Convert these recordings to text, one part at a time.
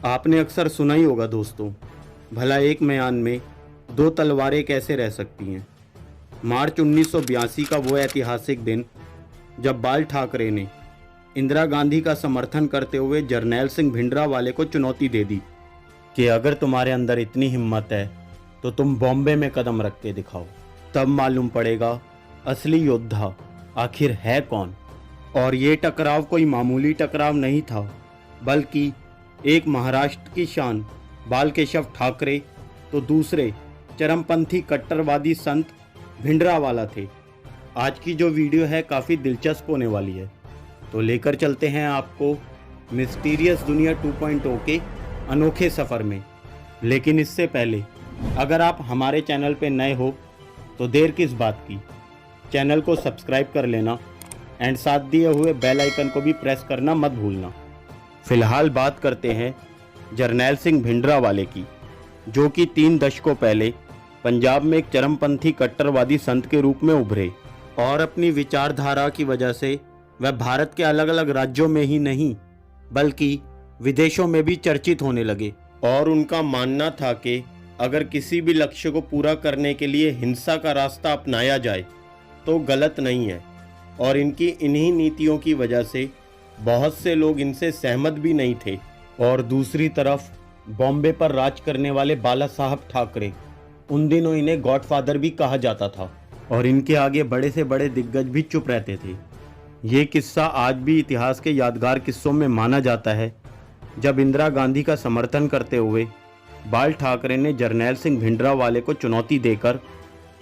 आपने अक्सर सुना ही होगा दोस्तों, भला एक म्यान में दो तलवारें कैसे रह सकती हैं। मार्च 1982 का वो ऐतिहासिक दिन जब बाल ठाकरे ने इंदिरा गांधी का समर्थन करते हुए जरनैल सिंह भिंडरावाले को चुनौती दे दी कि अगर तुम्हारे अंदर इतनी हिम्मत है तो तुम बॉम्बे में कदम रख के दिखाओ, तब मालूम पड़ेगा असली योद्धा आखिर है कौन। और ये टकराव कोई मामूली टकराव नहीं था, बल्कि एक महाराष्ट्र की शान बाल केशव ठाकरे तो दूसरे चरमपंथी कट्टरवादी संत भिंडरावाला थे। आज की जो वीडियो है काफ़ी दिलचस्प होने वाली है, तो लेकर चलते हैं आपको मिस्टीरियस दुनिया 2.0 के अनोखे सफ़र में। लेकिन इससे पहले अगर आप हमारे चैनल पे नए हो तो देर किस बात की, चैनल को सब्सक्राइब कर लेना एंड साथ दिए हुए बेल आइकन को भी प्रेस करना मत भूलना। फिलहाल बात करते हैं जरनैल सिंह भिंडरावाले की, जो कि 3 दशकों पहले पंजाब में एक चरमपंथी कट्टरवादी संत के रूप में उभरे और अपनी विचारधारा की वजह से वह भारत के अलग अलग राज्यों में ही नहीं बल्कि विदेशों में भी चर्चित होने लगे। और उनका मानना था कि अगर किसी भी लक्ष्य को पूरा करने के लिए हिंसा का रास्ता अपनाया जाए तो गलत नहीं है, और इनकी इन्हीं नीतियों की वजह से बहुत से लोग इनसे सहमत भी नहीं थे। और दूसरी तरफ बॉम्बे पर राज करने वाले बाला साहब ठाकरे, उन दिनों इन्हें गॉडफादर भी कहा जाता था और इनके आगे बड़े से बड़े दिग्गज भी चुप रहते थे। ये किस्सा आज भी इतिहास के यादगार किस्सों में माना जाता है, जब इंदिरा गांधी का समर्थन करते हुए बाल ठाकरे ने जरनैल सिंह भिंडरावाले को चुनौती देकर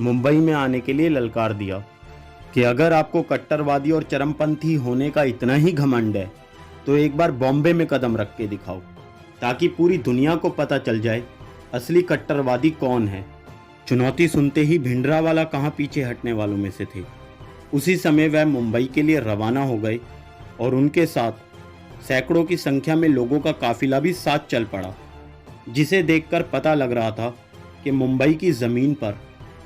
मुंबई में आने के लिए ललकार दिया कि अगर आपको कट्टरवादी और चरमपंथी होने का इतना ही घमंड है तो एक बार बॉम्बे में कदम रख के दिखाओ, ताकि पूरी दुनिया को पता चल जाए असली कट्टरवादी कौन है। चुनौती सुनते ही भिंडरावाला कहाँ पीछे हटने वालों में से थे। उसी समय वह मुंबई के लिए रवाना हो गए और उनके साथ सैकड़ों की संख्या में लोगों का काफिला भी साथ चल पड़ा, जिसे देखकर पता लग रहा था कि मुंबई की ज़मीन पर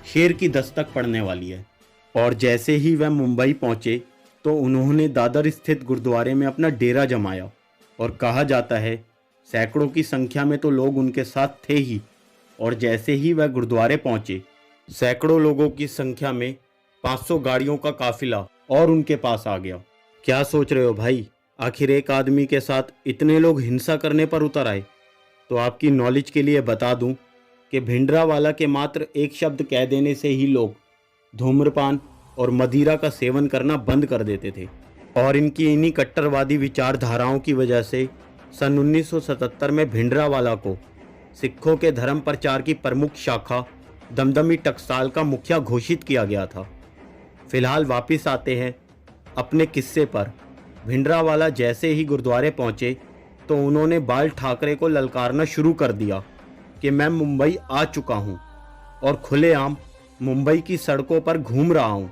शेर की दस्तक पड़ने वाली है। और जैसे ही वह मुंबई पहुंचे तो उन्होंने दादर स्थित गुरुद्वारे में अपना डेरा जमाया, और कहा जाता है सैकड़ों की संख्या में तो लोग उनके साथ थे ही। और जैसे ही वह गुरुद्वारे पहुंचे, सैकड़ों लोगों की संख्या में 500 गाड़ियों का काफिला और उनके पास आ गया। क्या सोच रहे हो भाई, आखिर एक आदमी के साथ इतने लोग हिंसा करने पर उतर आए? तो आपकी नॉलेज के लिए बता दूं कि भिंडरावाला के मात्र एक शब्द कह देने से ही लोग धूम्रपान और मदिरा का सेवन करना बंद कर देते थे। और इनकी इन्हीं कट्टरवादी विचारधाराओं की वजह से सन 1977 में भिंडरावाला को सिखों के धर्म प्रचार की प्रमुख शाखा दमदमी टकसाल का मुखिया घोषित किया गया था। फिलहाल वापस आते हैं अपने किस्से पर। भिंडरावाला जैसे ही गुरुद्वारे पहुंचे तो उन्होंने बाल ठाकरे को ललकारना शुरू कर दिया कि मैं मुंबई आ चुका हूं और खुलेआम मुंबई की सड़कों पर घूम रहा हूं।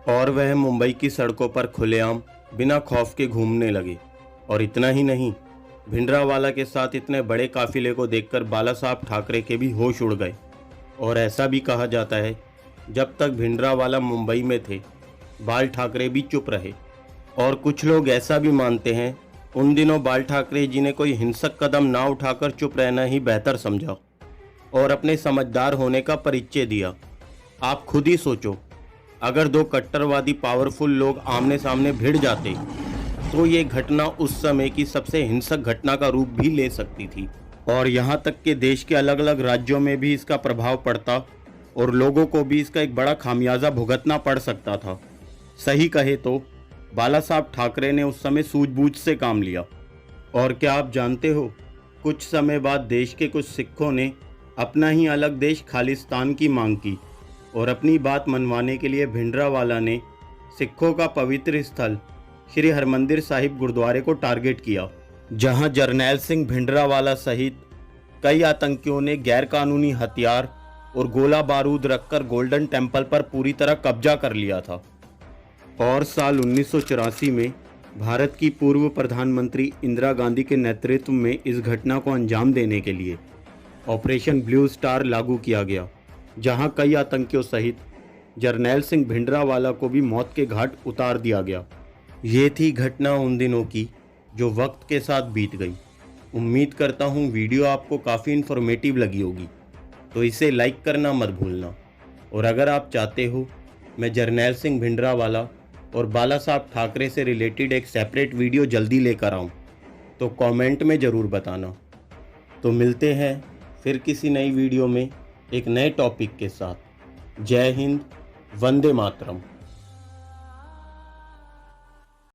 और वह मुंबई की सड़कों पर खुलेआम बिना खौफ के घूमने लगे। और इतना ही नहीं, भिंडरावाला के साथ इतने बड़े काफिले को देखकर बाला साहब ठाकरे के भी होश उड़ गए। और ऐसा भी कहा जाता है जब तक भिंडरावाला मुंबई में थे बाल ठाकरे भी चुप रहे। और कुछ लोग ऐसा भी मानते हैं उन दिनों बाल ठाकरे जी ने कोई हिंसक कदम ना उठाकर चुप रहना ही बेहतर समझा और अपने समझदार होने का परिचय दिया। आप खुद ही सोचो, अगर 2 कट्टरवादी पावरफुल लोग आमने सामने भिड़ जाते तो ये घटना उस समय की सबसे हिंसक घटना का रूप भी ले सकती थी। और यहाँ तक कि देश के अलग अलग राज्यों में भी इसका प्रभाव पड़ता और लोगों को भी इसका एक बड़ा खामियाजा भुगतना पड़ सकता था। सही कहे तो बाला साहब ठाकरे ने उस समय सूझबूझ से काम लिया। और क्या आप जानते हो, कुछ समय बाद देश के कुछ सिखों ने अपना ही अलग देश खालिस्तान की मांग की और अपनी बात मनवाने के लिए भिंडरावाला ने सिखों का पवित्र स्थल श्री हरमंदिर साहिब गुरुद्वारे को टारगेट किया, जहां जरनैल सिंह भिंडरावाला सहित कई आतंकियों ने गैरकानूनी हथियार और गोला बारूद रखकर गोल्डन टेम्पल पर पूरी तरह कब्जा कर लिया था। और साल 1984 में भारत की पूर्व प्रधानमंत्री इंदिरा गांधी के नेतृत्व में इस घटना को अंजाम देने के लिए ऑपरेशन ब्लू स्टार लागू किया गया, जहां कई आतंकियों सहित जरनैल सिंह भिंडरावाला को भी मौत के घाट उतार दिया गया। ये थी घटना उन दिनों की जो वक्त के साथ बीत गई। उम्मीद करता हूँ वीडियो आपको काफ़ी इन्फॉर्मेटिव लगी होगी, तो इसे लाइक करना मत भूलना। और अगर आप चाहते हो मैं जरनैल सिंह भिंडरावाला और बाला साहब ठाकरे से रिलेटेड एक सेपरेट वीडियो जल्दी लेकर आऊँ, तो कमेंट में ज़रूर बताना। तो मिलते हैं फिर किसी नई वीडियो में एक नए टॉपिक के साथ। जय हिंद, वंदे मातरम।